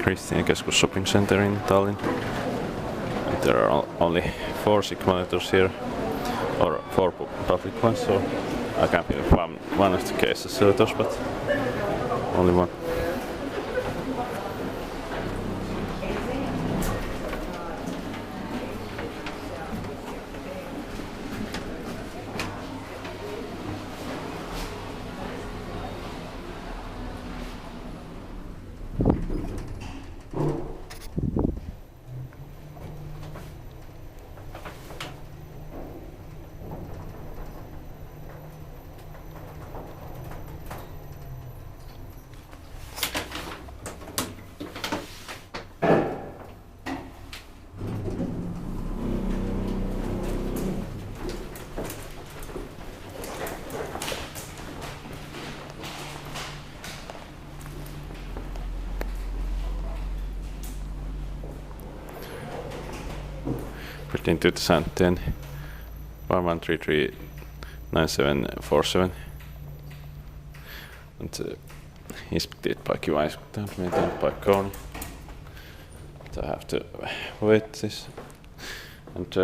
Kristiine keskus shopping center in Tallinn. There are only 4 simulators here, or 4 public ones, so I can be one of the case simulators, but only one. Built in 2010, 11339747, and inspected by Kone and maintained by Kone. But I have to wait this, and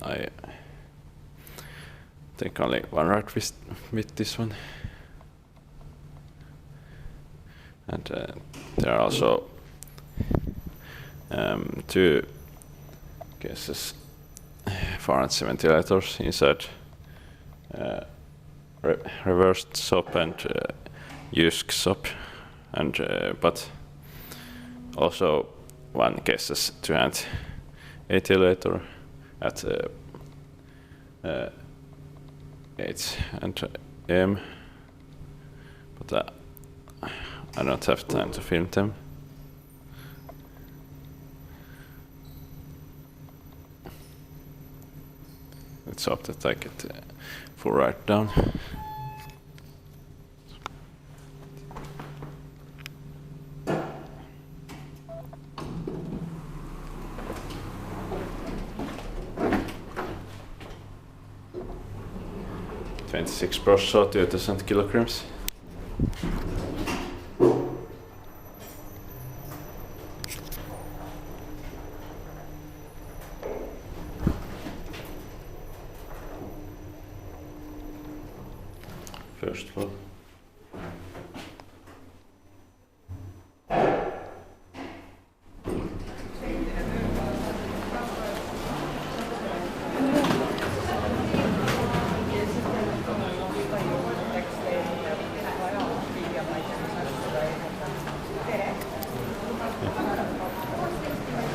I think only one ride with this one, and there are also 2 cases, 470 liters inside, reversed SOP and used SOP, and but also 1 cases 280 liter at 8 AM, but I don't have time to film them. Let's hope that I get full write down. $26 so 2000 kilograms. First floor.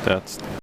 That's